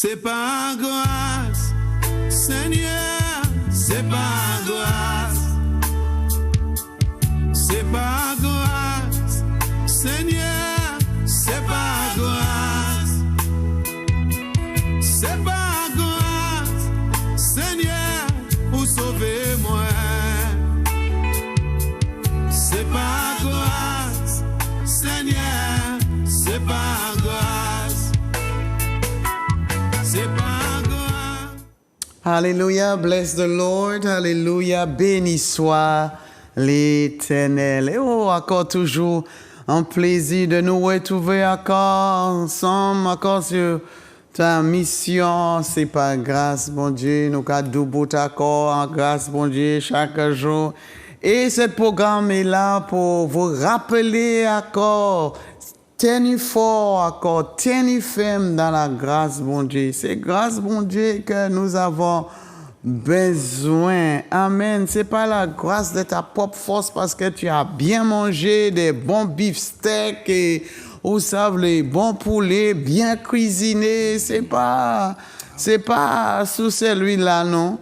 C'est par grâce, Seigneur, c'est par grâce. C'est par grâce, Seigneur, c'est par grâce. C'est par grâce, Seigneur, pour sauver moi. C'est par grâce, Seigneur, c'est par grâce. C'est par grâce. Alléluia, bless the Lord, alléluia, béni soit l'Éternel. Et oh, encore toujours un plaisir de nous retrouver encore ensemble, encore sur ta mission. C'est par grâce, bon Dieu, nous avons double accord en grâce, bon Dieu, chaque jour. Et ce programme est là pour vous rappeler encore, tenez fort encore, tenez ferme dans la grâce, bon Dieu. C'est grâce, bon Dieu, que nous avons besoin. Amen. C'est pas la grâce de ta propre force parce que tu as bien mangé des bons beefsteaks et, vous savez, les bons poulets bien cuisinés. C'est pas sous celui-là, non.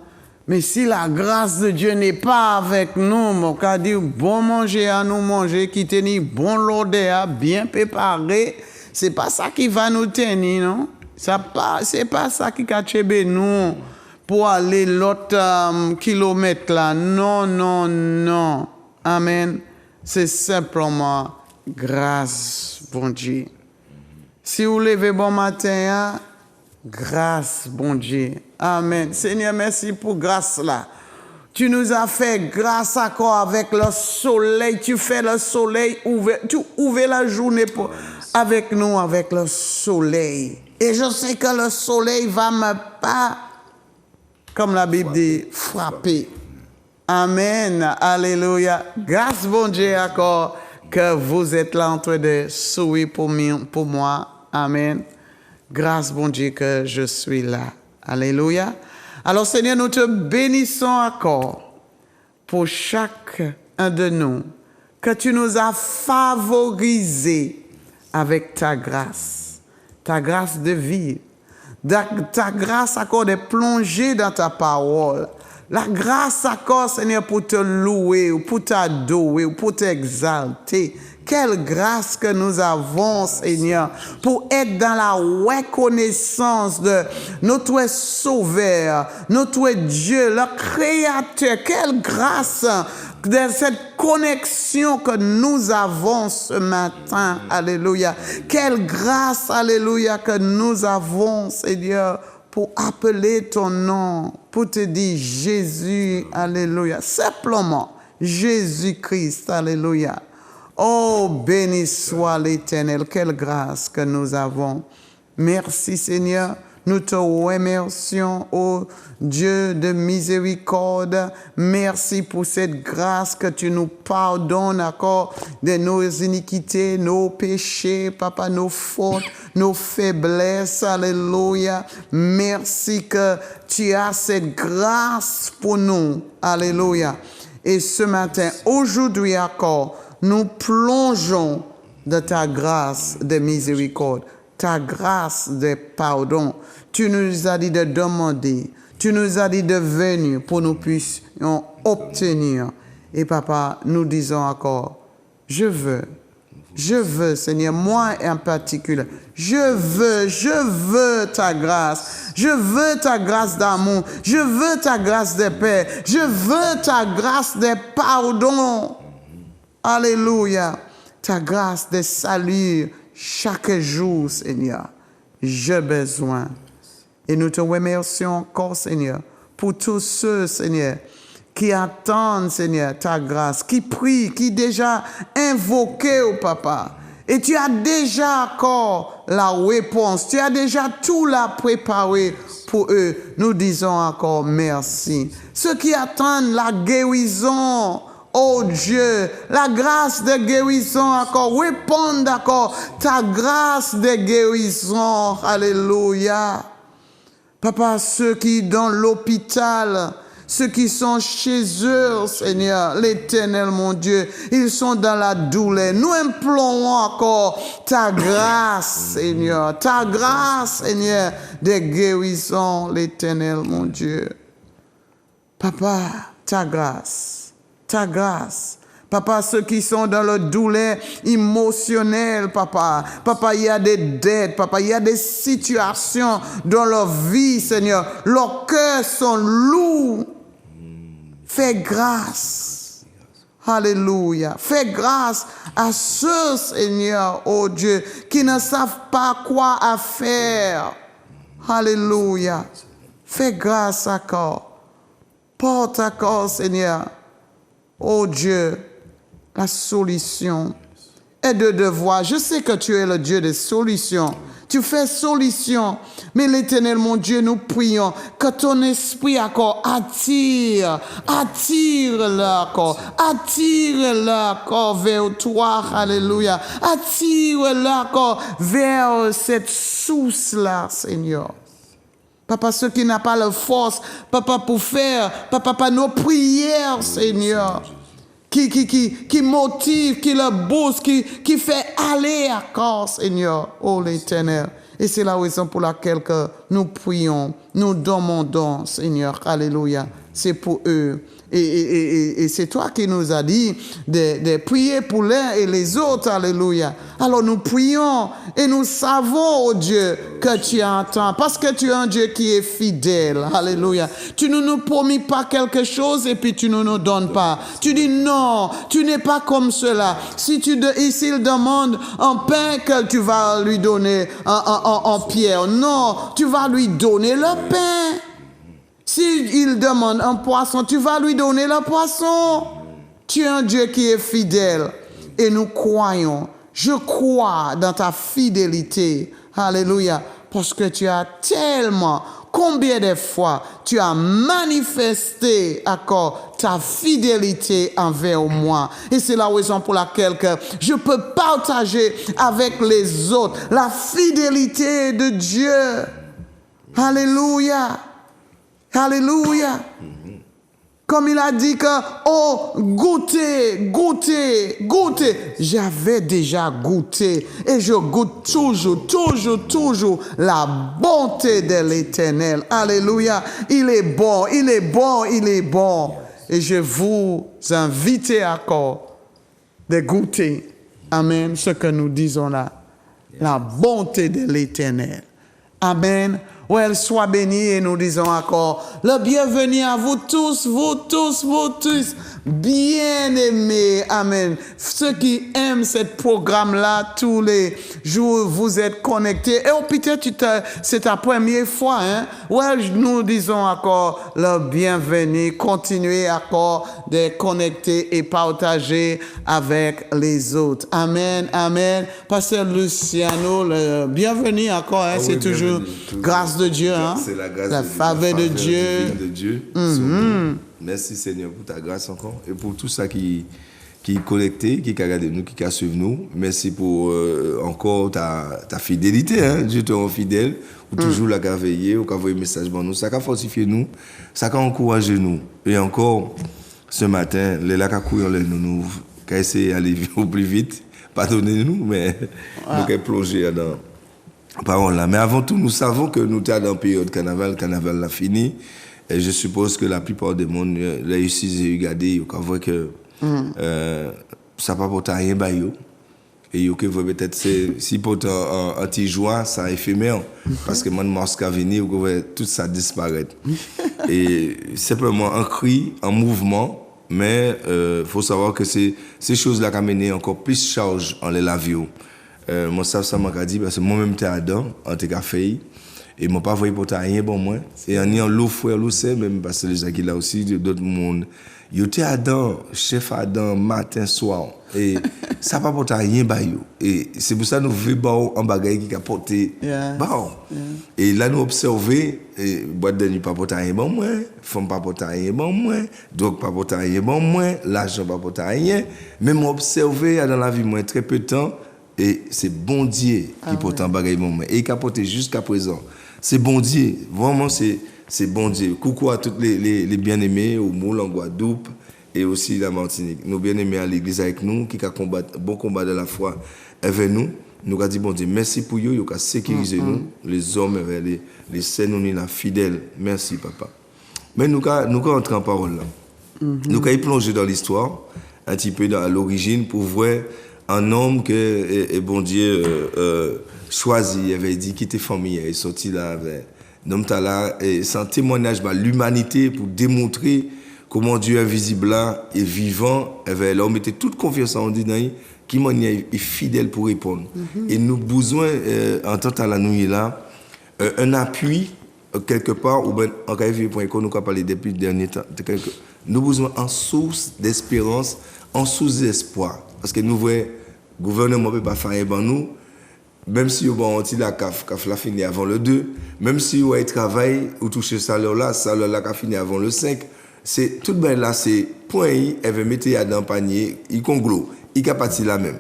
Mais si la grâce de Dieu n'est pas avec nous, mon cas dit bon manger à nous manger, qui tenir bon l'odeur, bien préparé, c'est pas ça qui va nous tenir, non? C'est pas ça qui va tuer nous pour aller l'autre kilomètre là. Non, non, non. Amen. C'est simplement grâce, bon Dieu. Si vous levez bon matin, grâce, bon Dieu. Amen. Seigneur, merci pour grâce là. Tu nous as fait grâce encore avec le soleil. Tu fais le soleil ouvert. Tu ouvres la journée avec nous, avec le soleil. Et je sais que le soleil va me pas, comme la Bible dit, frapper. Amen. Alléluia. Grâce, bon Dieu, encore que vous êtes là en train de sourire pour moi. Amen. Grâce, bon Dieu, que je suis là. Alléluia. Alors, Seigneur, nous te bénissons encore pour chacun de nous, que tu nous as favorisés avec ta grâce de vie, ta grâce encore de plonger dans ta parole. La grâce encore, Seigneur, pour te louer, ou pour t'adorer, ou pour t'exalter. Quelle grâce que nous avons, Seigneur, pour être dans la reconnaissance de notre Sauveur, notre Dieu, le Créateur. Quelle grâce de cette connexion que nous avons ce matin. Alléluia. Quelle grâce, alléluia, que nous avons, Seigneur, pour appeler ton nom, pour te dire Jésus, alléluia. Simplement, Jésus-Christ, alléluia. Oh, béni soit l'Éternel, quelle grâce que nous avons. Merci Seigneur, nous te remercions, oh Dieu de miséricorde. Merci pour cette grâce que tu nous pardonnes encore de nos iniquités, nos péchés, Papa, nos fautes, nos faiblesses. Alléluia. Merci que tu as cette grâce pour nous. Alléluia. Et ce matin, aujourd'hui encore, nous plongeons dans ta grâce de miséricorde, ta grâce de pardon. Tu nous as dit de demander, tu nous as dit de venir pour nous puissions obtenir. Et Papa, nous disons encore, je veux, Seigneur, moi en particulier, je veux ta grâce. Je veux ta grâce d'amour. Je veux ta grâce de paix. Je veux ta grâce de pardon. Alléluia. Ta grâce de salut chaque jour, Seigneur. J'ai besoin. Et nous te remercions encore, Seigneur, pour tous ceux, Seigneur, qui attendent, Seigneur, ta grâce, qui prient, qui déjà invoquent au Papa. Et tu as déjà encore la réponse. Tu as déjà tout la préparé pour eux. Nous disons encore merci. Ceux qui attendent la guérison, oh Dieu, la grâce de guérison encore, répondent encore ta grâce de guérison. Alléluia. Papa, ceux qui dans l'hôpital, Ceux qui sont chez eux, Seigneur, l'Éternel, mon Dieu, ils sont dans la douleur. Nous implorons encore ta grâce, Seigneur, ta grâce, Seigneur, de guérison, l'Éternel, mon Dieu. Papa, ta grâce, ta grâce. Papa, ceux qui sont dans le douleur émotionnelle, papa. Papa, il y a des dettes, papa, il y a des situations dans leur vie, Seigneur. Leurs cœurs sont lourds. Fais grâce. Alléluia. Fais grâce à ceux, Seigneur, oh Dieu, qui ne savent pas quoi faire. Alléluia. Fais grâce encore. Porte encore, Seigneur. Oh Dieu, la solution est de devoir. Je sais que tu es le Dieu des solutions. Tu fais solution. Mais l'Éternel, mon Dieu, nous prions que ton esprit encore attire-le encore vers toi. Alléluia. Attire-le encore vers cette source-là, Seigneur. Papa, ceux qui n'ont pas la force, papa, pour faire, papa, par nos prières, Seigneur, qui motive, qui le booste, qui fait aller à corps, Seigneur, oh l'Éternel. Et c'est la raison pour laquelle que nous prions, nous demandons, Seigneur, alléluia, c'est pour eux. Et c'est toi qui nous as dit de prier pour l'un et les autres, alléluia. Alors nous prions et nous savons, oh Dieu, que tu entends, parce que tu es un Dieu qui est fidèle, alléluia. Tu ne nous promis pas quelque chose et puis tu ne nous donnes pas. Tu dis non, tu n'es pas comme cela. S'il demande un pain, que tu vas lui donner en pierre. Non, tu vas lui donner le pain. S'il demande un poisson, tu vas lui donner le poisson. Tu es un Dieu qui est fidèle. Et nous croyons. Je crois dans ta fidélité. Alléluia. Parce que tu as tellement, combien de fois tu as manifesté encore ta fidélité envers moi. Et c'est la raison pour laquelle que je peux partager avec les autres la fidélité de Dieu. Alléluia. Alléluia. Comme il a dit que, oh, goûtez. J'avais déjà goûté et je goûte toujours la bonté de l'Éternel. Alléluia. Il est bon. Et je vous invite encore de goûter. Amen. Ce que nous disons là. La bonté de l'Éternel. Amen. Ouais, sois béni et nous disons encore le bienvenue à vous tous, bien-aimés. Amen. Ceux qui aiment ce programme-là, tous les jours, vous êtes connectés. Et peut-être c'est ta première fois. Hein? Ouais, nous disons encore le bienvenue. Continuez encore de connecter et partager avec les autres. Amen, amen. Pasteur Luciano, le bienvenue encore. Hein? C'est toujours grâce de Dieu, hein? C'est la grâce, la faveur de Dieu. Merci Seigneur pour ta grâce encore et pour tout ça qui est connecté, qui regarde nous, qui suivre nous. Merci pour encore ta fidélité, hein? Dieu te rend fidèle, ou toujours la veiller, ou envoyer un message pour nous, ça a fortifié nous, ça a encouragé nous. Et encore ce matin, les là qui courent nous qui essayer d'aller au plus vite, pardonnez-nous, mais nous qui plongé dans parole là. Mais avant tout, nous savons que nous sommes dans une période carnaval l'a fini. Et je suppose que la plupart des monde réussissent à regarder, ils voient que ça ne va pas rien bah yo. Et ils voient peut-être si pour un petit joie, ça éphémère. Parce que mon masque à venir, vous voyez tout ça disparaître. Et simplement un cri, un mouvement. Mais faut savoir que c'est ces choses-là qui amènent encore plus charge en les lavios. Moi, ça m'a dit, parce que moi-même, j'étais Adam, en tout cas, fait. Et moi, pas voyé pour rien, bon, moi. Et en ayant l'eau, frère, l'eau, c'est même, parce que les gens qui là aussi, d'autres mondes. J'étais Adam, chef Adam, matin, soir. Et ça pas pour rien, bah, yo. Et c'est pour ça que nous vivons en bagaille qui a porté. Bon. Et là, nous observons, boîte de nuit pas pour rien, bon, moi. Femme pas pour rien, bon, moi. Drogue pas pour rien, bon, moi. L'argent pas pour rien. Même observer dans la vie, moi, très peu de temps. Et c'est bon Dieu qui porte un bagage moment et qui a porté jusqu'à présent. C'est bon Dieu. Vraiment, c'est c'est bon Dieu. Coucou à tous les bien-aimés au Moule, en Guadeloupe et aussi la Martinique. Nos bien-aimés à l'église avec nous, qui a combattu bon combat de la foi avec nous. Nous avons dit, bon Dieu, merci pour eux, ils ont sécurisé nous, les hommes, les saints, nous, les fidèles. Merci, papa. Mais nous allons entrer en parole là. Nous allons plonger dans l'histoire, un petit peu dans l'origine, pour voir un homme que bon Dieu choisi, il avait dit quitter famille, il est sorti là avec l'homme là, et c'est un témoignage de l'humanité pour démontrer comment Dieu invisible là est vivant. L'homme était toute confiance en Dieu, qui est fidèle pour répondre. Et nous avons besoin, en tant que la nuit là, un appui quelque part, ou bien en KFV.com, nous avons parlé depuis le dernier temps, nous avons besoin en source d'espérance, en source d'espoir. Parce que nous voyons, le gouvernement ne peut pas faire pour nous, même si on a la CAF la fini avant le 2, même si on a travail, ou toucher salaire là qui a fini avant le 5, c'est tout bien là, c'est point, elle veut mettre dans le panier, il conglo, il a parti là même.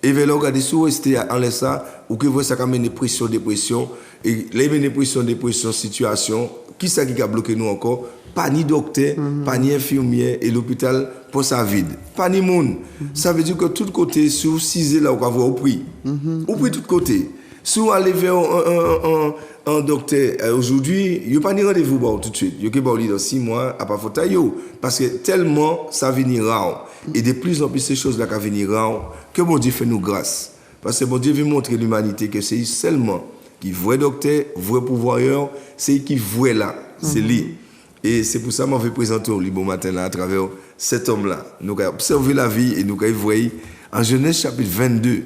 Et vers là, regardez, si vous restez en laisse ça, ou que vous ça amène dépression, et les dépression, situation, qui ça qui a bloqué nous encore? Pas ni docteur, pas ni infirmière, et l'hôpital pour sa vide. Pas ni monde. Ça veut dire que tout côté, si vous cisez là, vous pouvez avoir au prix. Au prix tout côté. Si vous allez vers un docteur aujourd'hui, il n'y a pas de rendez-vous bon, tout de suite. Il y a que dans 6 mois, à pas faute parce que tellement ça vient rare. Et de plus en plus ces choses-là qui viennent rare, que bon Dieu fait nous grâce. Parce que bon Dieu veut montrer l'humanité que c'est seulement qui voit docteur, voit pouvoireur, c'est qui voit là. C'est lui. Et c'est pour ça que je vais présenter au bon matin là, à travers cet homme-là. Nous avons observé la vie et nous avons vu en Genèse chapitre 22.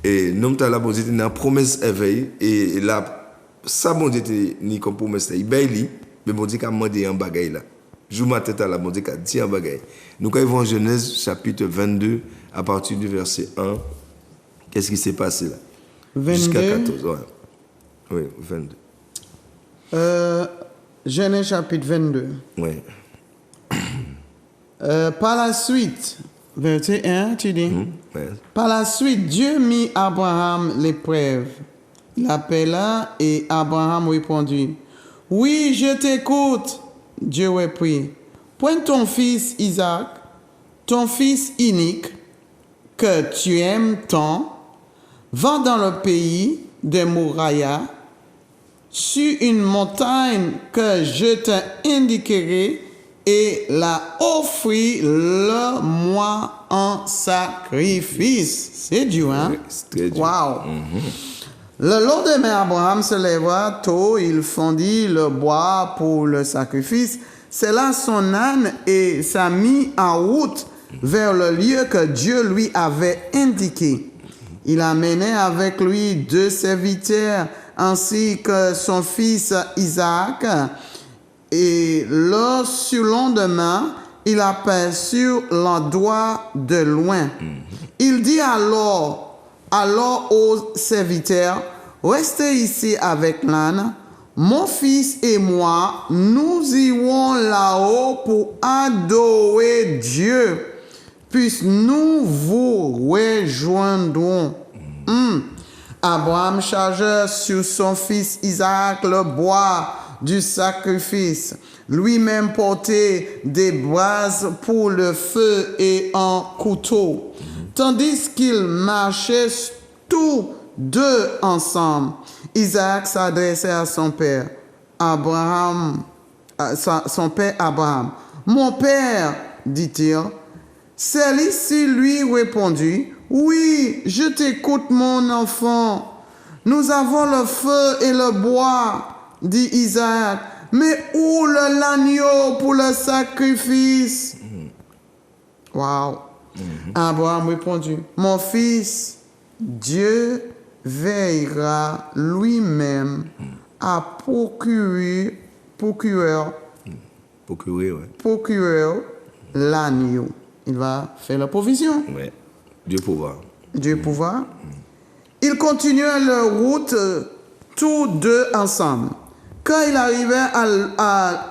Et nous avons bon Dieu dans la promesse éveil. Et là, ça, bon Dieu, ni comme promesse, il baille, mais bon Dieu, a demandé un bagay là. Je ma tête à la bon Dieu, a dit un bagay. Nous avons vu en Genèse chapitre 22, à partir du verset 1. Qu'est-ce qui s'est passé là? 22. Jusqu'à 14, ouais. Oui, 22. Genèse chapitre 22. Oui. Par la suite, verset 1, tu dis, Ouais. par la suite, Dieu mit Abraham l'épreuve. Il appela et Abraham répondit, oui, je t'écoute. Dieu reprit, prends ton fils Isaac, ton fils unique, que tu aimes tant, va dans le pays de Mouraïa, sur une montagne que je t'indiquerai, et la offris-le-moi en sacrifice. C'est dur, hein? Oui, c'est très dur. Wow. Le lendemain, Abraham se leva tôt, il fondit le bois pour le sacrifice. C'est là son âne et s'est mis en route vers le lieu que Dieu lui avait indiqué. Il amenait avec lui 2 serviteurs ainsi que son fils Isaac. Et le surlendemain, il aperçut l'endroit de loin. Il dit alors aux serviteurs, restez ici avec l'âne. Mon fils et moi, nous irons là-haut pour adorer Dieu. Puis nous vous rejoindrons. Abraham chargea sur son fils Isaac le bois du sacrifice. Lui-même portait des braises pour le feu et un couteau. Tandis qu'ils marchaient tous deux ensemble, Isaac s'adressait à son père Abraham. Mon père, dit-il. Celui-ci lui répondit, oui, je t'écoute mon enfant. Nous avons le feu et le bois, dit Isaac. Mais où l'agneau pour le sacrifice? Wow. Abraham répondit, mon fils, Dieu veillera lui-même à procurer l'agneau. Il va faire la provision. Oui. Dieu pouvoir. Ils continuaient leur route tous deux ensemble. Quand il arrivait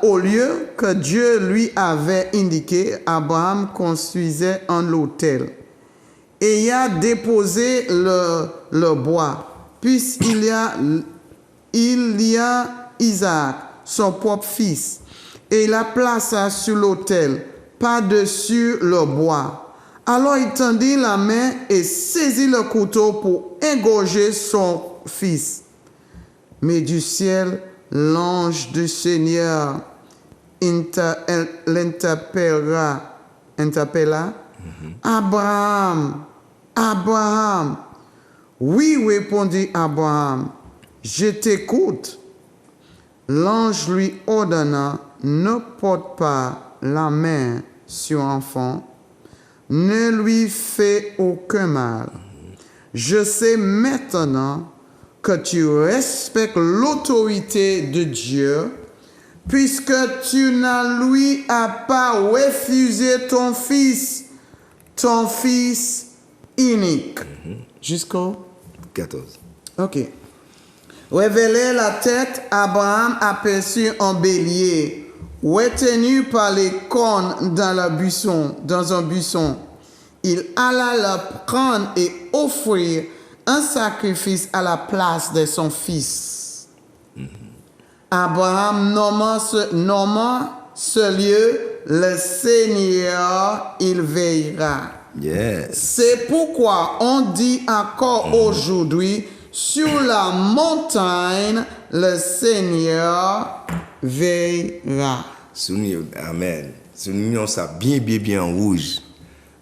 au lieu que Dieu lui avait indiqué, Abraham construisait un autel et y a déposé le bois. Puis il y a Isaac, son propre fils, et il la plaça sur l'autel, par-dessus le bois. Alors il tendit la main et saisit le couteau pour égorger son fils. Mais du ciel, l'ange du Seigneur l'interpella. Abraham, Abraham. Oui, répondit Abraham, je t'écoute. L'ange lui ordonna, ne porte pas la main sur l'enfant, ne lui fais aucun mal. Je sais maintenant que tu respectes l'autorité de Dieu, puisque tu n'as lui à pas refusé ton fils unique. Jusqu'au 14. OK. Révélé la tête, Abraham aperçut un bélier retenu par les cornes dans un buisson. Il alla le prendre et offrir un sacrifice à la place de son fils. Abraham nommant ce lieu le Seigneur, il veillera. Yes. C'est pourquoi on dit encore aujourd'hui, sur la montagne, le Seigneur veillera. Souvenir, amen. Souvenir ça bien en rouge.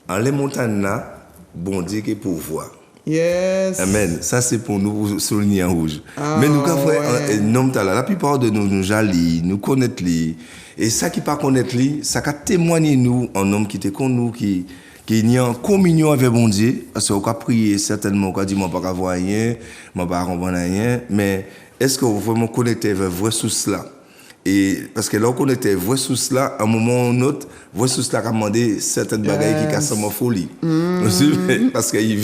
En les montagnes là, bon Dieu qui pour voir. Yes. Amen. Ça c'est pour nous souligner en rouge. Mais nous quand la plupart de nous jali, nous connaître lui. Et ça qui pas connaître lui, ça qui témoigner nous en homme qui te con nous qui est en communion avec bon Dieu, parce qu'on a prié certainement, on a dit, moi, pas voir rien, moi, pas comprendre rien, mais est-ce que vous vraiment connecté avec vraie source là? Et parce que là, on connecté avec vraie source là, à un moment ou un autre, vraie source là a demandé certaines bagailles qui cassent ma folie. Parce qu'il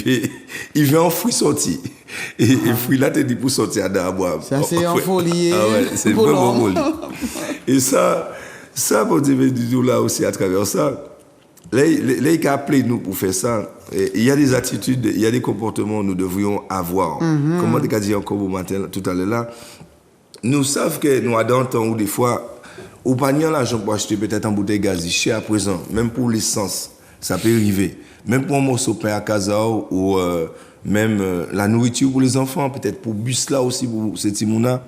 veut un fruit sorti. Et le fruit là, tu dit pour sortir à boire. Ça, c'est en folie. Ah ouais, c'est vraiment folie. Et ça, pour dire du tout là aussi, à travers ça, là, il a appelé nous pour faire ça. Et il y a des attitudes, il y a des comportements que nous devrions avoir. Comme on a dit encore au matin, tout à l'heure là, nous savons que nous avons un temps où des fois, au panier l'argent pour acheter peut-être un bouteille de gaz, cher à présent, même pour l'essence, ça peut arriver. Même pour un morceau de pain à casa ou même la nourriture pour les enfants, peut-être pour bus là aussi, pour ces timona.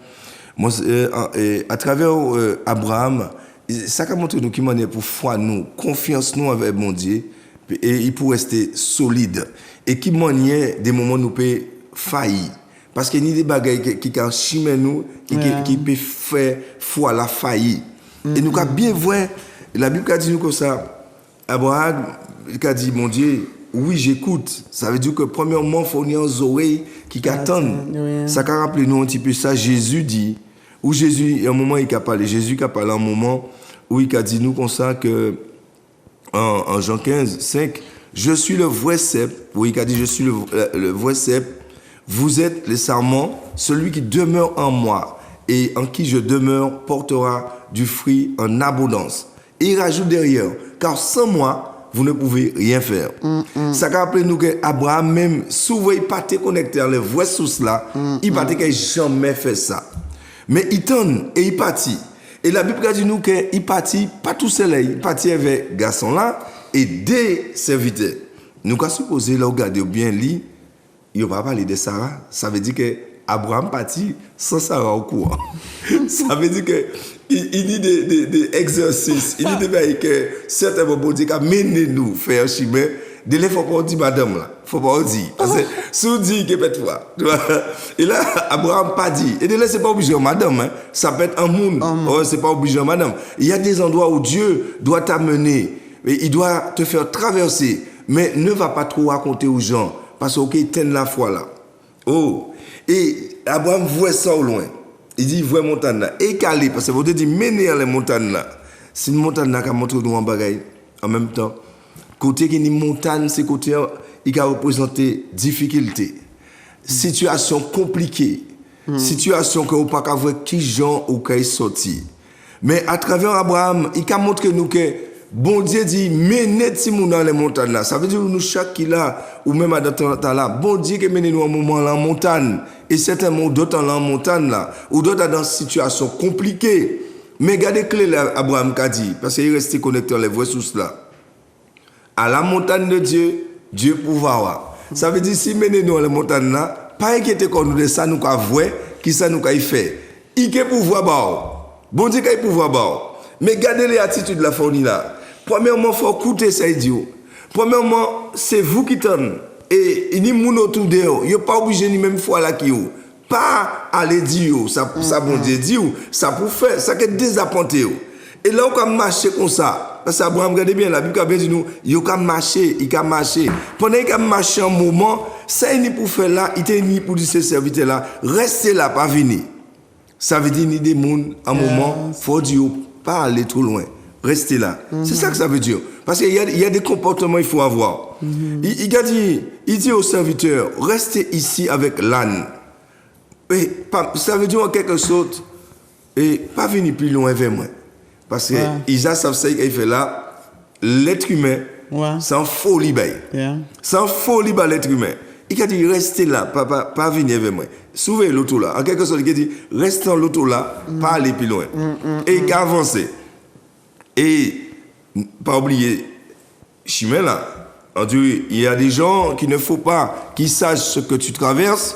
Moi, à travers Abraham, ça a montré nous qui m'en est pour foi nous, confiance nous avec mon Dieu, et il peut rester solide. Et qui m'en est des moments où nous peut faillir. Parce qu'il y a des bagages qui ont chimé nous, qui peuvent faire foi la faillir. Et nous avons bien vu, la Bible a dit nous comme ça, Abraham a dit, mon Dieu, oui, j'écoute. Ça veut dire que premièrement, il faut y avoir des oreilles qui attendent. Ça a rappelé nous un petit peu ça, Jésus dit, où Jésus, il y a un moment, il a parlé, Jésus a parlé un moment où il a dit nous comme ça que, en Jean 15, 5, je suis le vrai cep, où il a dit, je suis le vrai cep, vous êtes les sarments, celui qui demeure en moi et en qui je demeure portera du fruit en abondance. Et il rajoute derrière, car sans moi, vous ne pouvez rien faire. Ça rappelle nous que Abraham même, souvent il pas été connecté à la vraie source là, il pas été jamais fait ça. Mais il tourne et il partit. Et la Bible dit nous qu'il partit pas tout seul, il partit avec garçon là et des serviteurs. Nous avons supposé là regarder bien lui. Il ne va pas parler de Sarah. Ça veut dire que Abraham partit sans Sarah au courant. Ça veut dire que il y a des exercices, il y a des choses que certains vont dire qu'à mener nous faire un chemin. De là, il ne faut pas dire madame là. Il ne faut pas dire. Parce que si on dit que peut-être et là, Abraham pas dit. Et de là, ce n'est pas obligé madame. Hein. Ça peut être un monde. Ce n'est pas obligé madame. Il y a des endroits où Dieu doit t'amener. Il doit te faire traverser. Mais ne va pas trop raconter aux gens. Parce qu'il tient la foi là. Oh. Et Abraham voit ça au loin. Il dit, voit montagne là. Et calé, parce que vous dites, mener à la montagne là. C'est une montagne là qui montre nous en bagaille. En même temps, côté qui est une montagne, c'est côté qui a représenté difficulté. Situation compliquée. Situation que vous ne pouvez pas voir qui gens ou qui sorti. Mais à travers Abraham, il a montré nous que bon Dieu dit, menez Timon dans les montagnes là. Ça veut dire nous chaque qui là, ou même à d'autres là, bon Dieu qui mène nous un moment là en montagne. Et certainement d'autres là en montagne là, ou d'autres dans une situation compliquée. Mais regardez clé là, Abraham a dit, parce qu'il est resté connecté à les vraies sources là. À la montagne de Dieu, Dieu pouvoir. Ça veut dire, si menez-nous à la montagne là, pas inquiéter qu'on nous de ça, nous qu'à voir, qui ça nous qu'à fait. Il a pouvoir bas. Bon Dieu, qu'il a pouvoir bas. Mais regardez les attitudes de la fournie là. Premièrement, il faut écouter ça idiot. Premièrement, c'est vous qui t'en. Et il n'y a pas autour de vous. Il n'y a pas obligé ni même fois là qui vous. Pas aller dire ça bon Dieu dit ça pour faire ça que désappointé. Et là on a marché comme ça. Parce que Abraham regardez bien la Bible a bien dit nous, il a marché, Pendant qu'il a marché un moment, ça il pour faire là, il était ni pour dire ses serviteurs là, restez là pas venir. Ça veut dire ni des monde un moment, faut dire pas aller trop loin. Restez là. C'est ça que ça veut dire. Parce qu'il y a des comportements il faut avoir. Il dit aux serviteurs, restez ici avec l'âne. Et ça veut dire en quelque sorte, et pas venir plus loin vers moi. Parce que Isaac savent ça qu'il fait là, l'être humain, sans folie, sans folie, l'être humain. Il a dit, restez là, pas venir vers moi. Souvez l'auto là. En quelque sorte, il a dit, restez dans l'auto là, pas aller plus loin. Et il a avancé. Et, pas oublier, chemin là, il y a des gens qu'il ne faut pas qu'ils sachent ce que tu traverses.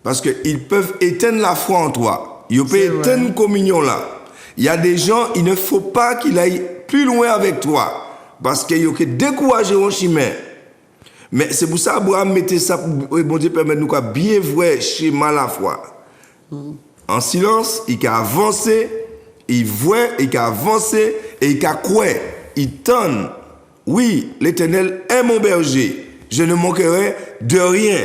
Parce qu'ils peuvent éteindre la foi en toi. Ils peuvent éteindre une communion là. Il y a des gens, il ne faut pas qu'ils aillent plus loin avec toi. Parce qu'ils ont découragé au chemin. Mais c'est pour ça Abraham mettait ça pour bon Dieu permettre nous de bien voir schéma la foi. En silence, il a avancé, il voit, il a avancé et il a croire. Il tend. Oui, l'Éternel est mon berger. Je ne manquerai de rien.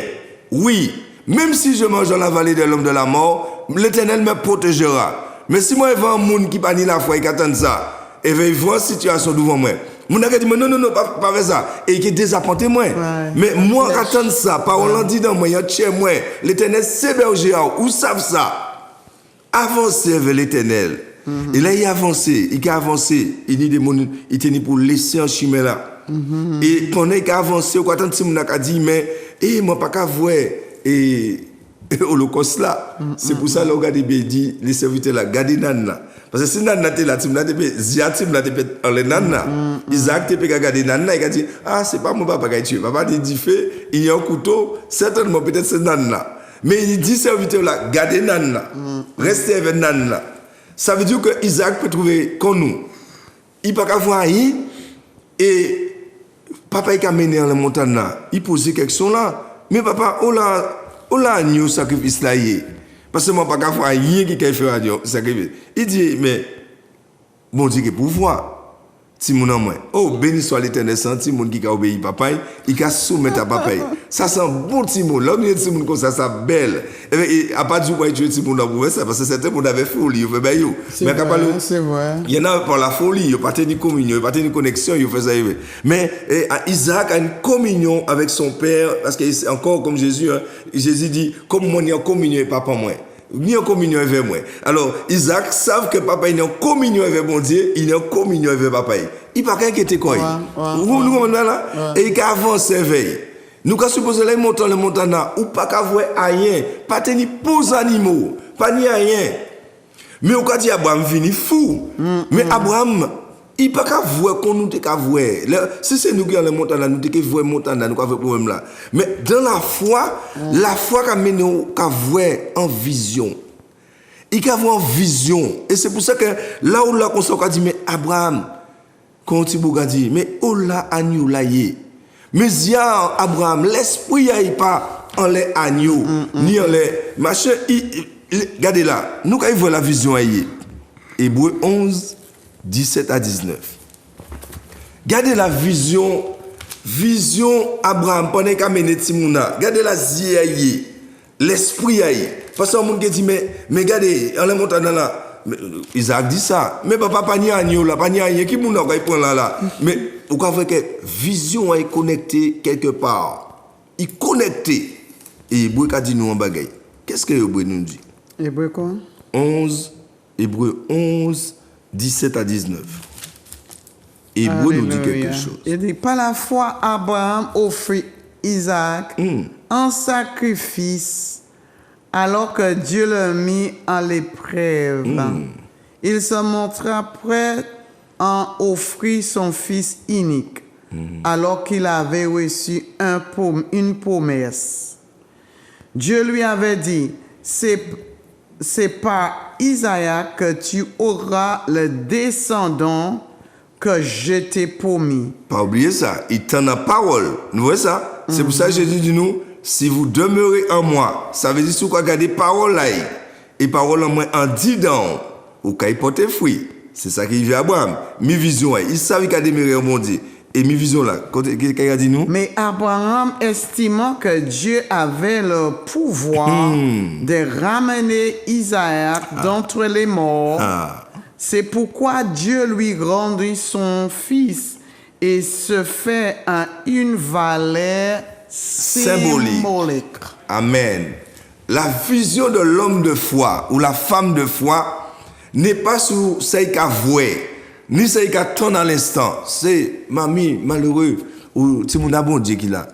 Oui. Même si je mange dans la vallée de l'homme de la mort, l'Éternel me protégera. Mais si moi, je vois un monde qui n'a pas ni la foi et qui attend ça, et je vois une situation devant moi, mon a dit, non, pas ça. Et qui est désappointé, moi. Mais moi, j'attends ça. Parole dit dans moi, il y a chez moi. L'Éternel, c'est berger, ou savent ça. Avancez vers l'Éternel. Et là, il a avancé. Il a avancé. Il dit des monde, il tenait pour laisser un chemin là. Et pendant qu'il a avancé, il a dit, mais, moi, pas qu'à voir. Et Holocauste là, c'est pour ça que regardez bien dit les serviteurs là, gardez Nana. Parce que si Nana était là, Tim là, Ziatim là, en le Nana. Isaac te peut garder Nana, il a dit, ah, c'est pas mon papa qui a tué. Papa dit fait, il y a un couteau, certainement peut-être c'est Nana. Mais il dit serviteurs là, gardez Nana. Restez avec Nana. Ça veut dire que Isaac peut trouver comme nous. Il peut pas voir rien. Et papa il a mené dans la montagne là. Il posait quelque chose là. Mais papa, oh là, nous sacrifice là. Parce que moi, pas qu'à faire rien qui fait un sacrifice. Il dit, mais, bon Dieu, que pouvoir. Timon en moi. Oh, béni soit l'Éternel, sans Timon qui a obéi papa, il a soumettre à papa. Ça sent bon Timon. Là, on est Timon comme ça belle. Et à part du point, tu es Timon dans ça, parce que c'était mon avait folie, il fait ben yo. Mais c'est vrai. Il y en a par la folie, il n'y a pas de communion, il n'y a pas de connexion, il fait ça. Mais Isaac a une communion avec son père, parce que c'est encore comme Jésus, hein, Jésus dit, comme moi, il y a communion et papa moi. Ni en communion avec moi. Alors, Isaac savent que papa est en communion avec mon Dieu, il est en communion avec papa. Il n'a pas inquiété quoi. Vous comprenez là? Et il a avancé veille. Nous avons supposé les montants, les montagnes, ou pas qu'à voir rien, pas tenir pour animaux, pas ni rien. Mais au cas dit Abraham fini fou. Mais Abraham, il n'a pas qu'à voir qu'on nous qu'à voir. Si c'est nous qui avons les montagnes, nous devons voir les montagnes, nous avons le problème là. Mais dans la foi qui a mené qu'à voir en vision. Il a voir en vision. Et c'est pour ça que là où là, on dit, mais Abraham, quand tu as dit, mais oh là, agneau là y. Mais il y a Abraham, l'esprit n'est pas en les agneaux, ni en les machin. Regardez là, nous quand voir la vision ailleurs. Hébreux 11, 17 à 19. Regardez la vision Abraham pendant qu'il a mené Timouna. Regardez la ziaye, l'esprit aille. Parce que le monde qui dit mais regardez, on est monté dans là. Isaac dit ça. Mais papa pas ni agneau là, pas ni rien qui moun va prendre là. Mais vous voyez que vision est connectée quelque part. Il connecté. Et Hébreu a dit nous en bagaille. Qu'est-ce que Hébreu nous dit? Hébreu quoi? Hébreu 11, 17 à 19. Hébreu nous dit quelque chose. Il dit, par la foi, Abraham offrit Isaac en sacrifice alors que Dieu l'a mis en l'épreuve. il se montra prêt à offrir son fils unique, alors qu'il avait reçu une promesse. Dieu lui avait dit, c'est par Isaac que tu auras le descendant que je t'ai promis. Pas oublier ça, il t'en a parole. Nous voyez ça? C'est pour ça que Jésus dit nous, si vous demeurez en moi, ça veut dire si vous regardez parole là, et parole en moi en 10 ans, ou qu'il porte fruit. C'est ça qui vient à Abraham. Mi vision, il savait qu'il a demeuré au monde. Et mi vision là, qu'est-ce a dit nous? Mais Abraham, estimant que Dieu avait le pouvoir de ramener Isaac d'entre les morts, c'est pourquoi Dieu lui rendit son fils et se fait une valeur symbolique. Amen. La vision de l'homme de foi ou la femme de foi n'est pas sur ce qu'il a voué, ni ce qu'il attend dans l'instant. C'est mamie malheureux ou si mon bon Dieu qui a.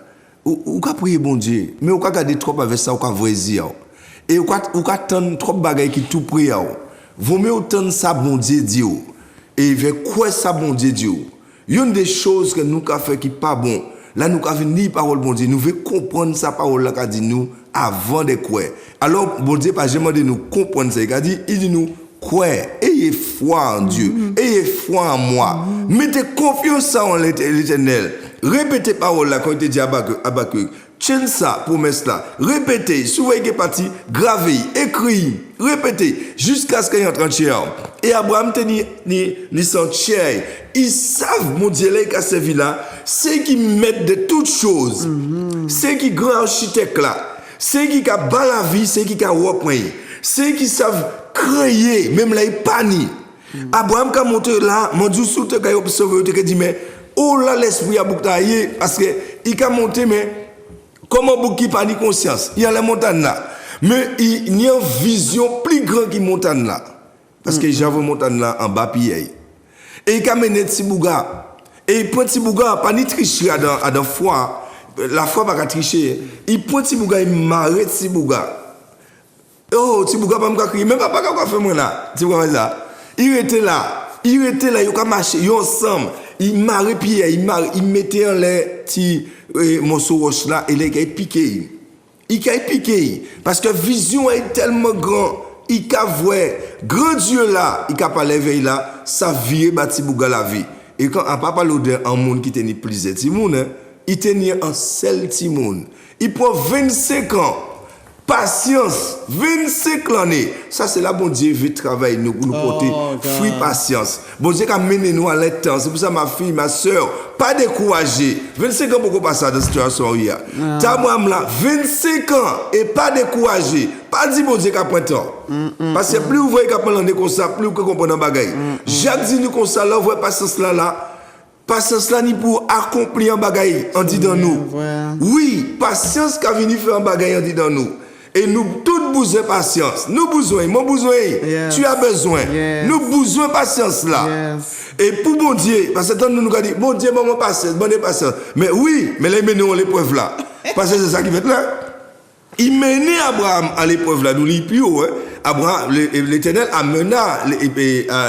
Ou qu'a prier bon Dieu, mais ou qu'a garder trop avec ça ou qu'a voisir. Et ou qu'a attendre trop bagaille qui tout prier. Vaut mieux attendre ça bon Dieu dit. Et vers quoi ça bon Dieu dit. Une des choses que nous qu'a fait qui pas bon. Là nous qu'a venir parole bon Dieu, nous veut comprendre sa parole là qu'a dit nous avant de quoi. Alors bon Dieu pas jamais de nous comprendre ça, il dit nous quoi, ayez foi en Dieu, ayez foi en moi. Mettez confiance en l'Éternel. Répétez parole là quand il dit Habakkuk. Tiens ça, promesse là. Répétez, souvent il est parti, gravez, écrit, répétez, jusqu'à ce qu'il entre en chair. Et Abraham ni son chair. Ils savent, mon Dieu, là, qui servi là, c'est qui mettent de toutes choses. C'est qui grand architecte là. C'est qui a bas la vie, c'est qui a repris. C'est qui savent créer, même là, ils panient. Abraham, quand monté là, mon Dieu, sous le cas, il observe, il dit, mais, oh là, l'esprit a beaucoup taillé, parce que, il a monté, mais, comment beaucoup qui pas ni conscience? Il y a la montagne là. Mais il y a une vision plus grande que la montagne là. Parce que j'avais une montagne là en bas pied. Et il a mené Tibouga. Et il prend Tibouga, pas ni tricher à la foi. La foi pas tricher. Il prend Tibouga, il marre Tibouga. Oh, Tibouga pas me crier. Même pas faire moi là. Tibouga ça. Il était là, il a marché, ils ensemble. Il marre pied, il mettait en l'air petit morceau roche là et les gars piqué. Il a piqué parce que vision est tellement grand, il a voir grand Dieu là, il a pas lever là, ça vie bâti bouga la vie. Et quand on pas parler d'un monde qui tenait plusieurs petits monde, il tenait un seul petit monde. Il prend 25 ans. Patience, 25 années. Ça, c'est là, bon Dieu veut travailler nous, pour nous porter fruit patience. Bon Dieu a mené nous à l'étang. C'est pour ça, ma fille, ma soeur, pas décourager. 25 ans, pourquoi pas ça dans cette situation hier? T'as moi là, 25 ans, et pas décourager. Pas dire, bon Dieu, qu'à point temps. Parce que plus vous voyez qu'à prendre comme ça, plus vous comprenez un bagaille. Jacques dit nous comme ça, là, vous voyez patience là. Patience là, ni pour accomplir un bagaille, on dit dans nous. Oui, patience qu'a venu faire un bagaille, on dit dans nous. Et nous tous besoin de patience. Nous besoin, mon besoin, tu as besoin. Nous besoin de patience là. Et pour bon Dieu, parce que nous nous dit, bon Dieu, bon patience, bonne patience. Mais oui, mais là, il mène l'épreuve là. Parce que c'est ça qui fait là. Il mène Abraham à l'épreuve là, nous l'y plus haut. Abraham, l'Éternel amena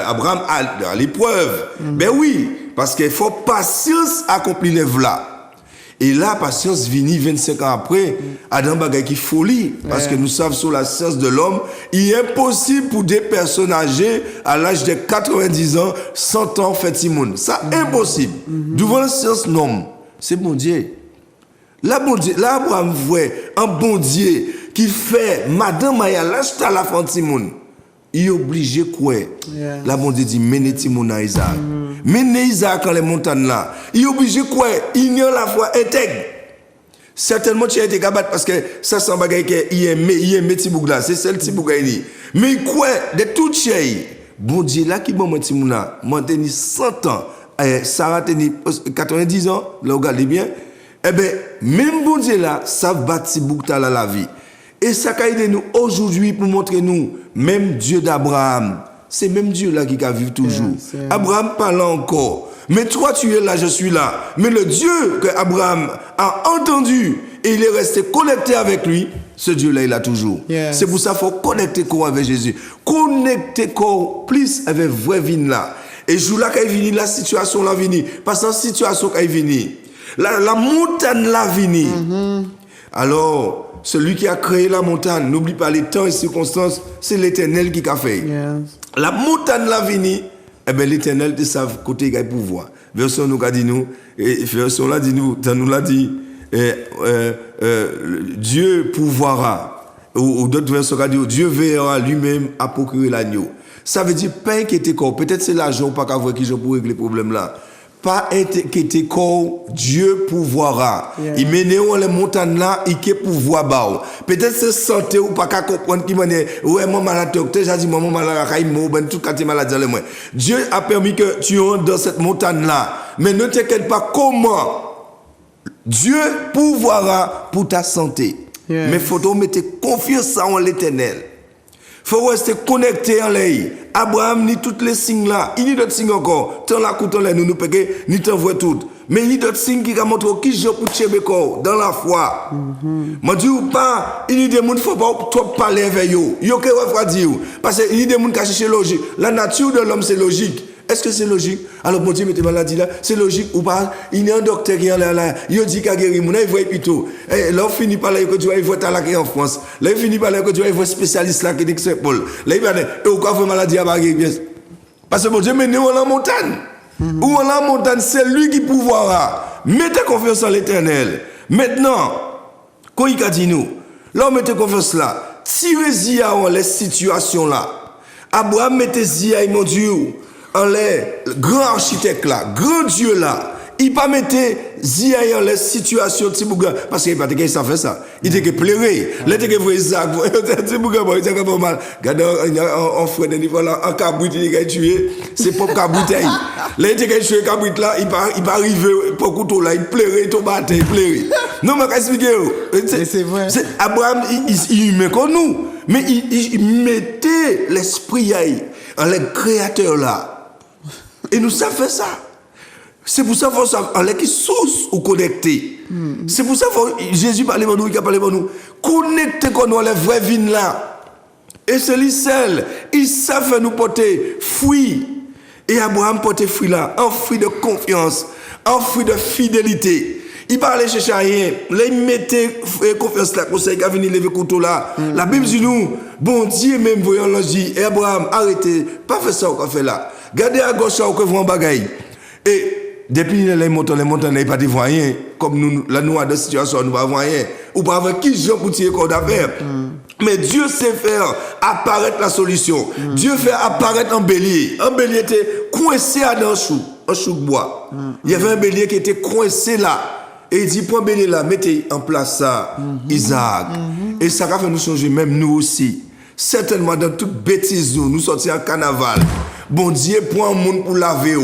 Abraham à l'épreuve. Mais oui, parce qu'il faut patience accomplir l'œuvre là. Et là, patience vini 25 ans après, Adam bagay qui folie. Parce que nous savons sur la science de l'homme, il est impossible pour des personnes âgées à l'âge de 90 ans, 100 ans, fait Simone. Ça, impossible. Devant la science, non. C'est bon Dieu. Là, bon Dieu, là, Abraham voit un bon Dieu qui fait Madame Maya, là, je t'ai la fin de Simone. Il est obligé quoi? Là, bon Dieu dit, menez Timon à Isaac. Menez Isaac dans les montagnes là. Il est obligé quoi? Il y a la foi intègre. Certainement, tu as été gabat parce que ça sent bagaille qu'il aime Tiboug là. C'est celle Tiboug là. Mais quoi? De toutes choses. Bon Dieu là qui bon Timon là. Moi, j'ai 100 ans. Sarah a 90 ans. Là, regardez bien. Eh bien, même bon Dieu là, ça va Tiboug là la vie. Et ça a aidé nous aujourd'hui pour montrer nous, même Dieu d'Abraham, c'est même Dieu là qui a vécu toujours. Abraham parle encore. Mais toi tu es là, je suis là. Mais le Dieu que Abraham a entendu et il est resté connecté avec lui, Ce Dieu-là, il a toujours. Yes. C'est pour ça qu'il faut connecter corps avec Jésus. Connecter corps plus avec vraie vie là. Et jour là, quand il vient, la situation là vient. Parce que la situation quand il vient, la montagne là vient. Alors, celui qui a créé la montagne, n'oublie pas les temps et circonstances, c'est l'Éternel qui a fait. Yes. La montagne là vient. Eh bien, l'Éternel te savent côté il a pouvoir. Version nous a dit nous, et version là dit nous, dans nous l'a dit, Dieu pouvoira. Ou d'autres versions a dit, Dieu veillera lui-même à procurer l'agneau. Ça veut dire pas inquiéter corps. Peut-être c'est l'argent ou pas qu'à voir qui je pour régler le problème là. Pas inquiéter corps, Dieu pouvoira. Yeah. Il mène les montagnes là, il peut pouvoir bas. Peut-être c'est santé ou pas qu'à comprendre qui mène. Ouais, mon malade docteur, j'ai dit mon malade tout quand tu malade dans le moins. Dieu a permis que tu entres dans cette montagne là. Mais ne t'inquiète pas comment Dieu pouvoira pour ta santé. Yeah. Mais faut te mettre confiance en l'Éternel. Faut rester connecté en l'air. Abraham ni toutes les signes là, il y a d'autres signes encore. Tant la coûte là nous péquer, ni t'envoie tout. Mais il y a d'autres signes qui montrent qui je pour chéber corps dans la foi. Moi dis ou pas, il y a des gens faut pas trop parler avec eux. Yo que va dire parce que il y a des gens qui cherchent logique. La nature de l'homme c'est logique. Est-ce que c'est logique? Alors, mon Dieu, mettez maladie là, c'est logique ou pas? Il y a un docteur qui est là, il dit qu'il a guéri, il voit plutôt. Là, on finit par là, que tu vois, il voit ta en France. Là, il finit par là, que tu vois, il voit spécialiste là, qui dit que c'est Paul. Là, il va dire, et pourquoi vous maladie à baguer? Parce que mon Dieu, mais nous, on est en montagne. Ou on est en montagne, c'est lui qui pouvoira. Mettez confiance en l'Éternel. Maintenant, quand il a dit nous, là, on mettez confiance là. Tirez-y à les situations là. Abraham, mettez-y à mon Dieu. En les grands architectes là, grand Dieu là, il pas mettre zia en les situations Tibouga parce qu'il pas que ça fait ça. Il était que pleurer. Là était que voir Isaac, Tibouga bon, il était pas mal. Regarde en frère de niveau là, en cabrit il a tué, c'est pas cabrit. Là il était que tué cabrit là, il pas arriver pour couteau là, il pleurait, il tombe il pleurait. Non mais expliquer. C'est vrai. C'est Abraham il humain comme nous, mais il mettait l'esprit en les créateurs là. Et nous savons faire ça. C'est pour ça qu'il faut savoir qui source ou connecter. C'est pour ça que Jésus parlait de nous, il a parlé de nous. Connecter qu'on a les vraies vignes là. Et c'est lui seul. Il savent nous porter fruit. Et Abraham portait fruit là. Un fruit de confiance. Un fruit de fidélité. Il parlait chercher rien. Là, il mettait confiance là. Conseil qui a venu lever le couteau là. La Bible dit nous, bon Dieu même voyant l'ange dit, et Abraham, arrêtez, pas faire ça qu'on fait là. Gardez à gauche ça que vous en bagaille. Et depuis les montagnes n'est pas de rien. Comme nous, là, nous, dans cette situation, nous n'avons rien. Ou pas avec qui Jean pour tirer corps d'affaires. Mais Dieu sait faire apparaître la solution. Dieu fait apparaître un bélier. Un bélier était coincé dans un chou de bois. Il y avait un bélier qui était coincé là. Et il dit, prends bélier là, mettez en place ça, Isaac. Et ça va faire nous changer, même nous aussi. Certainement, dans toute bêtise, nous sortir en carnaval. Bon Dieu prend un monde pour laver.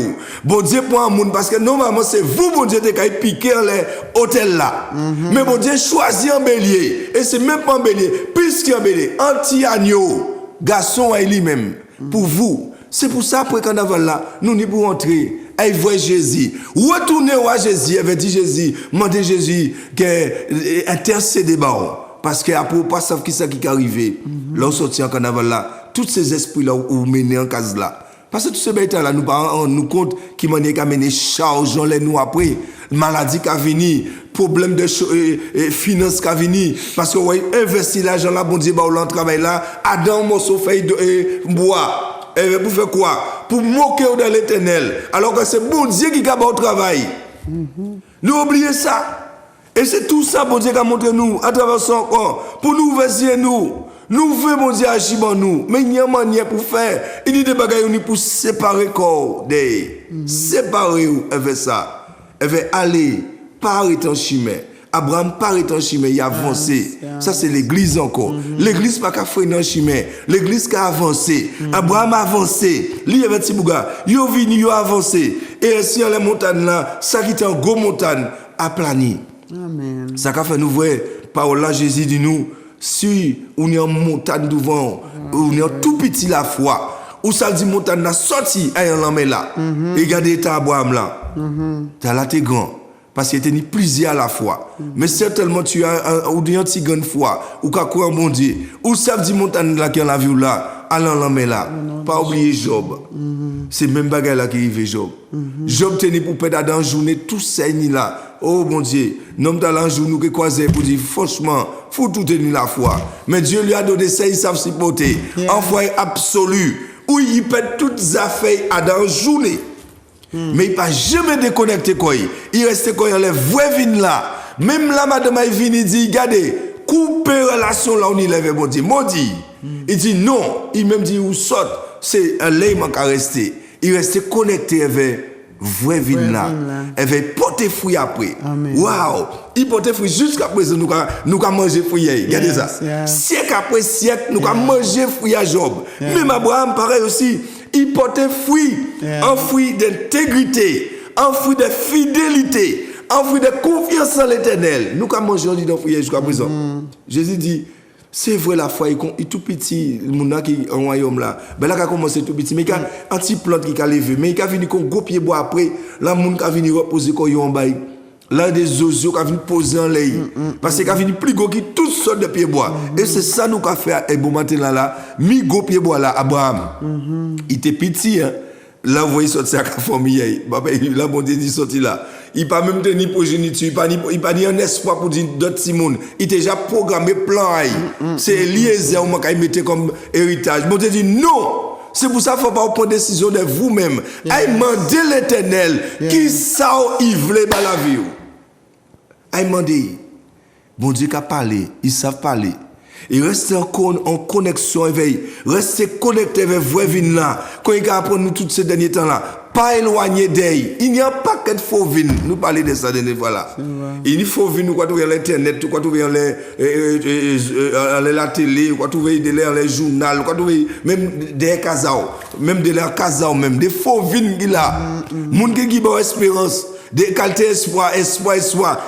Bon Dieu prend un monde parce que normalement, c'est vous, bon Dieu, qui avez piqué dans les hôtels là. Mais bon Dieu choisit un bélier. Et c'est même pas un bélier. Puisqu'un bélier, anti-agneau, garçon à lui-même. Pour vous. C'est pour ça, après le carnaval là, nous n'y pouvons entrer. Et voyez Jésus. Retournez à Jésus. Il avait dit Jésus, demandez Jésus qu'intercédez bas. Parce qu'après, pas savent qui c'est qui est arrivé. Là, on sortit en carnaval là. Tous ces esprits là, où menez en case là. Parce que tous ces bêtes là, nous compte qui m'en est amené charge, on les nous après. Maladie qui a venu, problème de finances qui a venu. Parce que, ouais, investir l'argent là, bon Dieu, bah, on travail là. Adam, morceau, feuille de bois. Et pour faire quoi? Pour moquer dans l'Éternel. Alors que c'est bon Dieu qui a au travail. Nous oublions ça. Et c'est tout ça, bon Dieu, qui a montré nous, à travers son corps, pour nous verser nous. Nous voulons, bon Dieu, agir en nous. Mais il y a une manière pour faire. Il dit des bagailles pour séparer le corps. Séparer avec ça. Elle va aller, pas arrêter en chemin. Abraham paraît en chemin, il a avancé. Ça, c'est l'église encore. L'église pas qu'à freiner en chemin. L'église qui a avancé. Abraham a avancé. Lui, il y avait Tibouga. Il est venu, il a avancé. Et ainsi, dans les montagnes là, ça qui était en gros montagne, a plani. Amen. Ça qu'a fait nous voir, parole là, Jésus dit nous, si on est en montagne devant, on est en tout petit la foi, ou ça dit montagne là, sorti, ayant l'homme là. Et regardez, t'as Abraham là. T'as là, t'es grand. Parce qu'il était ni plusieurs à la fois. Mais certainement, tu as un petit grande foi, ou qu'à quoi bon Dieu, ou ça dit montagne là qui en la vie là, allant la main là. Pas oublier Job. C'est même bagaille là qui arrive Job. Job tenait pour perdre dans la journée, tout ça ni là. Oh mon Dieu, nous avons un jour nous qui croisons pour dire, franchement, faut tout tenir la foi. Mais Dieu lui a donné ça, ils savent supporter. En foi absolue, où il perd toutes les affaires à dans la journée. Mais il ne va jamais déconnecter quoi. Il reste quoi dans les vraies vignes là. Même là, madame Ivine, il dit, regardez, couper relation là où il avait bon Dieu. Maudit. Il dit non. Il même dit, où saute. C'est un lait qui a resté. Il reste connecté avec vraie vignes là. Il va porter fruit après. Waouh. Il porte fruit jusqu'à présent. Nous avons mangé fruit. Regardez ça. Siècle après siècle, nous avons mangé fruit à Job. Même Abraham, pareil aussi. Il portait fruit, un fruit d'intégrité, un fruit de fidélité, un fruit de confiance en l'Éternel. Nous avons mangé dans fruit jusqu'à présent. Jésus dit, c'est vrai la foi, il est tout petit, le monde qui est en royaume là. Ben là, il a commencé tout petit, mais il y a un petit plante qui a levé, mais il a venu qu'on gros pied bois après, là, le monde qui a venu reposer quand il en bas. Là, des oiseaux qui viennent poser en l'air. Parce qu'il a venu plus gros qui toutes sortes de pieds bois. Et c'est ça nous avons fait et bon matin là, mi gros pieds bois là, Abraham. Il était petit, hein. Là, vous voyez sortir à la famille. Là, bon Dieu dit sorti là. Il n'a pas même tenu progéniture, il n'a pas ni un espoir pour dire d'autres Simone. Il était déjà programmé plan. C'est Eliezer qui mettait comme héritage. Bon Dieu dit non. C'est pour ça qu'il ne faut pas prendre décision de vous-même. Aïe, demandez l'Éternel qui ça il veut dans la vie. Aïe, demandez. Bon Dieu qui a parlé, ils savent parler. Et restez en connexion avec, restez connectés avec vraie vie là. Quand il a appris nous tous ces derniers temps là, pas éloigné d'elle. Il n'y a pas que de faux vignes. Nous parlons de ça dernière fois là. Il y a faux vignes, nous quoi trouver l'internet, nous quoi trouver la télé, nous quoi trouver les journaux, nous quoi trouver même des casao, même des casao même des faux vignes qui là. Monde qui a espérance, des qualités espoir.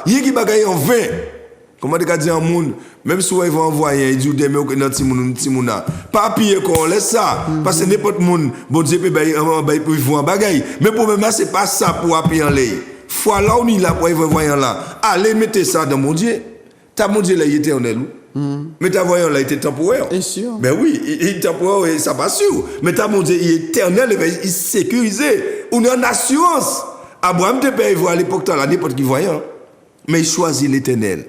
Il y a qui bagaille en vain. Comment tu dis un monde, même si ils vont envoyer, ils disent demain que notre Timouna. Pas pire qu'on laisse ça. Parce que n'importe monde, bon Dieu peut voir un bagaille. Mais pour moi, c'est pas ça pour appuyer en l'air. Foi là où il a pour voir là. Allez, mettez ça dans mon Dieu. Ta mon Dieu là, il était éternel. Mais ta voyant là, il était temporaire. C'est sûr. Mais oui, il est temporaire, ça pas sûr. Mais ta mon Dieu, il est éternel, il est sécurisé. On a une assurance. Abraham te paye voir à l'époque là, n'importe qui voyant. Mais il choisit l'éternel.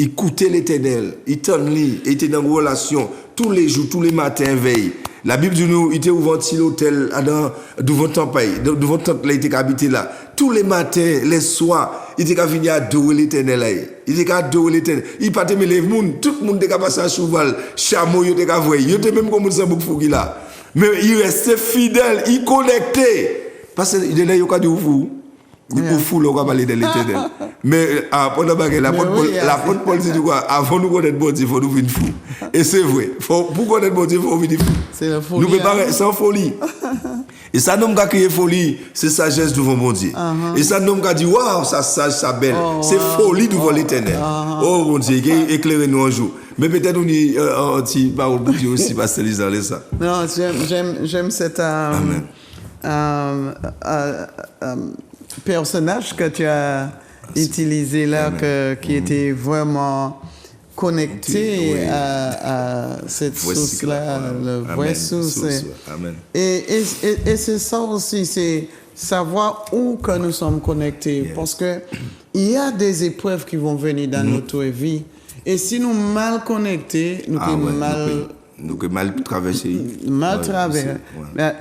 Écoutez l'Éternel, il était dans une relation tous les jours, tous les matins, veille. La Bible dit nous, il était devant l'hôtel, devant le temple, devant le temple, il était habité là. Tous les matins, les soirs, il était venu adorer l'Éternel. Il était adorer l'Éternel. Il partait mais les gens, tout le monde était passé à cheval, chameau, il était voir. Il était même comme ça beaucoup là. Mais il restait fidèle, il connectait. Parce que il est là, il a dit vous. Il est fou, on va parler de l'Éternel. Mais pendant l'apôtre Paul dit quoi? Avant nous connaître bon Dieu, il faut nous venir fou. Et c'est vrai. Pour connaître bon Dieu, il faut venir fou. C'est la folie. Nous préparer sans folie. Et ça, nous avons créé folie, c'est sagesse devant mon Dieu. Et ça, nous avons dit, waouh, ça sage, ça belle. C'est folie devant l'Éternel. Oh mon Dieu, éclairez-nous un jour. Mais peut-être on y un petit parole pour Dieu aussi, parce que c'est ça. Non, j'aime cette personnage que tu as utilisé là, qui était vraiment connecté à cette source-là, la vraie source. Amen. Et c'est ça aussi, c'est savoir où que nous sommes connectés. Parce que il y a des épreuves qui vont venir dans notre vie. Et si nous mal connectés, nous sommes mal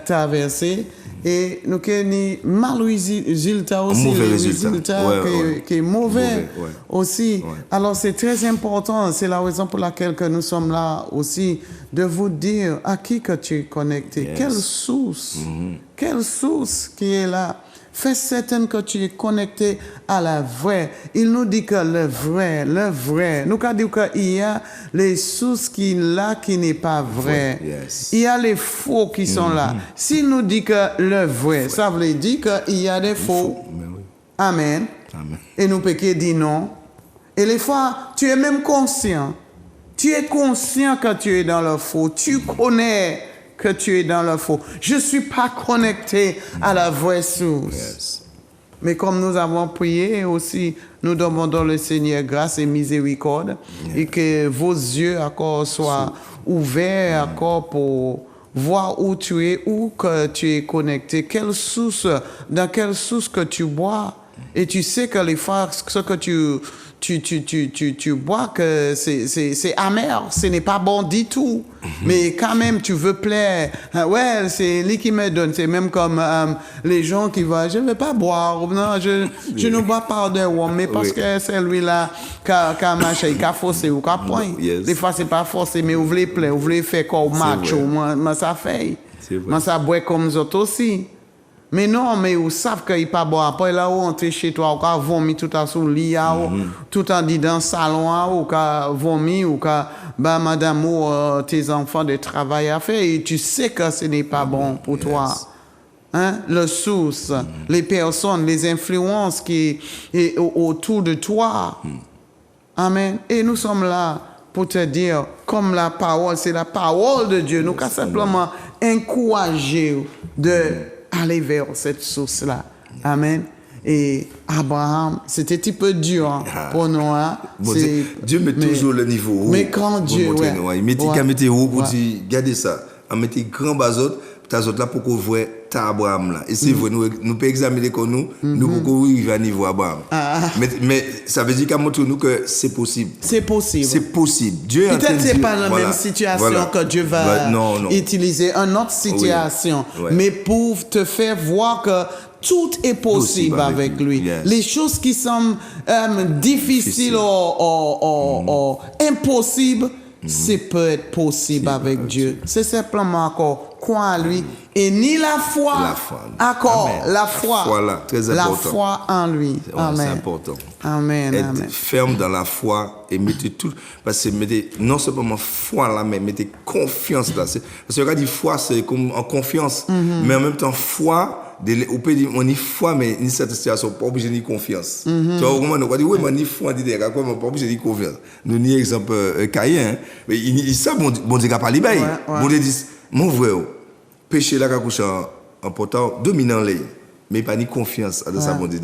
traversés. Et nous avons mal résultat aussi, résultat qui est mauvais aussi. Alors c'est très important, c'est la raison pour laquelle que nous sommes là aussi, de vous dire à qui que tu es connecté, quelle source qui est là. Fais certain que tu es connecté à la vraie. Il nous dit que le vrai. Nous avons dit qu'il y a les sources qui là qui n'est pas vrai. Il y a les faux qui sont là. S'il nous dit que le vrai, ça veut dire qu'il y a des faux. Amen. Et nous péquons dit non. Et les fois, tu es même conscient. Tu es conscient que tu es dans le faux. Tu connais que tu es dans le faux. Je ne suis pas connecté à la vraie source. Mais comme nous avons prié aussi, nous demandons le Seigneur grâce et miséricorde et que vos yeux encore soient ouverts encore pour voir où tu es, où que tu es connecté, dans quelle source que tu bois. Et tu sais que les frères, ce que tu bois, que c'est amer, ce n'est pas bon du tout. Mais quand même, tu veux plaire. Ouais, c'est lui qui me donne. C'est même comme les gens qui vont, je ne vais pas boire. Non, je ne bois pas de rhum, mais parce que c'est lui-là qui a forcé ou qui a point. Des fois, ce n'est pas forcé, mais vous voulez plaire, vous voulez faire comme macho. Moi, ça fait. Moi, ça boit comme les autres aussi. Mais non, mais vous savez qu'il n'est pas bon. Après, là, vous entrez chez toi, vous avez vomi tout à sous le lit, tout en dit dans le salon, vous avez vomi, ou madame ou tes enfants de travail à faire, et tu sais que ce n'est pas bon pour toi. Hein? Le source, les personnes, les influences qui sont autour de toi. Amen. Et nous sommes là pour te dire, comme la parole, c'est la parole de Dieu. Nous avons simplement encouragé aller vers cette source-là. Amen. Et Abraham, c'était un petit peu dur pour nous. Hein? Bon, Dieu met toujours le niveau haut. Mais quand Dieu... Il met des météo pour dire, regardez ça. On met des grands basotes, t'as là pour qu'on voit ta Abraham là. Et c'est vrai, nous pouvons examiner comme nous pouvons arriver à niveau Abraham. Mais ça veut dire qu'à montrer nous que c'est possible. C'est possible. C'est possible. Dieu peut-être c'est pas la même situation que Dieu va utiliser une autre situation, mais pour te faire voir que tout est possible avec lui. Yes. Les choses qui semblent difficiles ou impossibles, c'est peut être possible avec Dieu. C'est simplement encore croire à lui et ni la foi. Encore la foi. Là, très la important. foi en lui. Amen. C'est important. Amen. Être ferme dans la foi et mettez tout. Parce que mettez non seulement foi là, mais mettez confiance là. Parce que quand on dit foi, c'est comme en confiance. Mais en même temps, foi. On peut dire, on y foi, mais une certaine situation, pas obligé de confiance. Tu vois, on va dire, oui, mais on y foi, on dit, pas obligé de confiance. Nous, ni exemple, Caïn, mais il sait, bon Dieu, n'a pas libéré. Bon Dieu dit, mon frère, péché là, quand en portant, dominant les, mais pas ni confiance dans sa bon Dieu.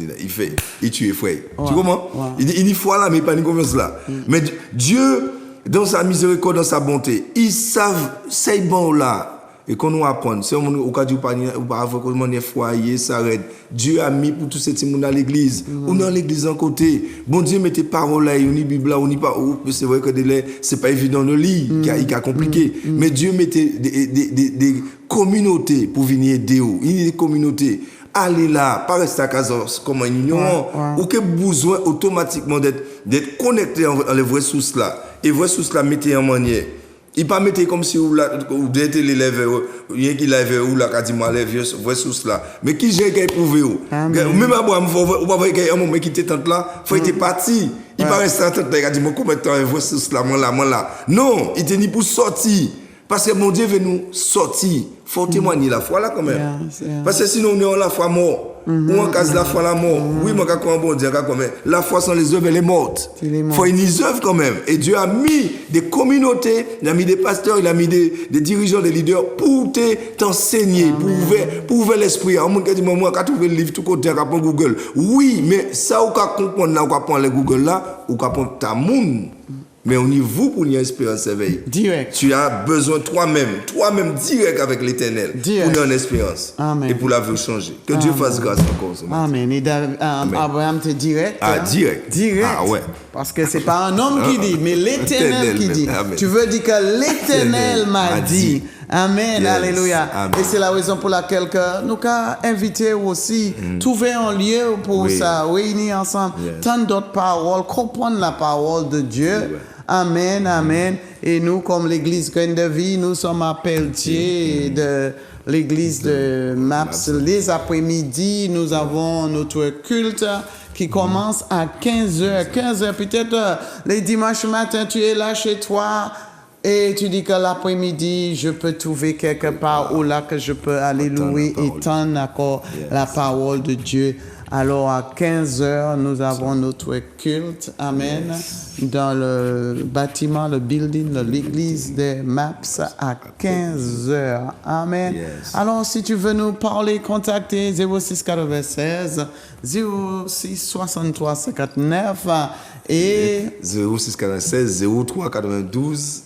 Il tue frère. Tu comprends? Il dit, il y foi là, mais pas ni confiance là. Mais Dieu, dans sa miséricorde, dans sa bonté, ils savent, c'est bon là. Et qu'on nous apprend, c'est au cas où on est foyer, s'arrête. Dieu a mis pour tous ces gens dans l'église. Ou dans l'église en côté. Bon Dieu met tes paroles là, on y Bible là, on y pas. C'est vrai que c'est pas évident de lire, il a compliqué. Mais Dieu mettait des communautés pour venir aider. Il y a des communautés. Allez là, pas rester à casa comme un ignorant. Ou que besoin automatiquement d'être connecté à les vraies sources là. Et vraies sources là, mettez en manière. Il pas mettre comme si vous êtes l'élève, rien qu'il lève ou la quasiment lève vraie source là. Mais qui j'ai éprouvé ou même Abraham ou pas voir un moment qui était tante là, faut être parti. Il pas rester tante là, il a dit moi combien de temps vraie source là, moi là. Non, il était ni pour sortir parce que mon Dieu veut nous sortir. Faut témoigner la foi là quand même. Parce que sinon on est en la foi mort. Ou en cas de la foi la mort. Oui, moi quand on bon Dieu quand même. La foi sans les œuvres elle est morte. Faut une œuvre quand même. Et Dieu a mis des communautés, il a mis des pasteurs, il a mis des dirigeants, des leaders pour t'enseigner, pour ouvrir l'esprit. En monde qui dit moi quand tu ouvres le livre tout côté on prend Google. Oui, mais ça ou quand comprendre là ou quand prendre le Google là ou quand prendre ta monde. Mais au niveau pour une espérance éveillée, direct. Tu as besoin toi-même direct avec l'Éternel pour une espérance et pour la vie changer. Que Dieu fasse grâce encore. Amen. Et Abraham te direct. Direct. Ah ouais. Parce que c'est pas un homme qui dit, mais l'Éternel qui dit. Amen. Tu veux dire que l'Éternel m'a dit. Amen, yes. Alléluia. Amen. Et c'est la raison pour laquelle nous avons invité aussi, trouver un lieu pour ça, réunir ensemble, tant d'autres paroles, comprendre la parole de Dieu. Oui. Amen, amen. Et nous, comme l'église Graine de Vie, nous sommes à Pelletier de l'église de Maps. Les après-midi, nous avons notre culte qui commence à 15h. 15h, peut-être les dimanches matin, tu es là chez toi. Et tu dis que l'après-midi, je peux trouver quelque part où là que je peux aller Entendre louer la parole. et tendre encore Yes. la parole de Dieu. Alors à 15h, nous avons notre culte, amen, dans le bâtiment, le building de l'église des MAPS à 15h, amen. Yes. Alors si tu veux nous parler, contactez 06 96 06 63 59 et 0646 03 92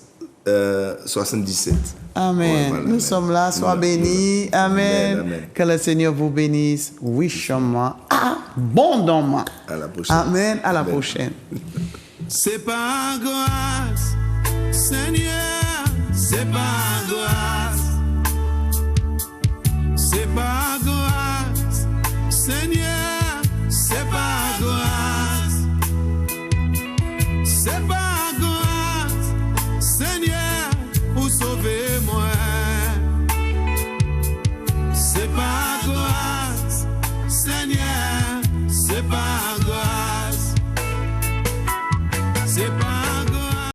77. amen. Ouais, voilà, Nous amen. sommes là, sois Amen. bénis, amen. Amen. Que le Seigneur vous bénisse richement, abondamment. À la prochaine. Amen, à la Amen. prochaine. C'est par grâce, Seigneur, c'est par grâce. C'est par grâce, Seigneur, c'est par grâce. C'est par grâce, Seigneur, pour sauver moi. C'est par grâce, Seigneur, c'est par grâce.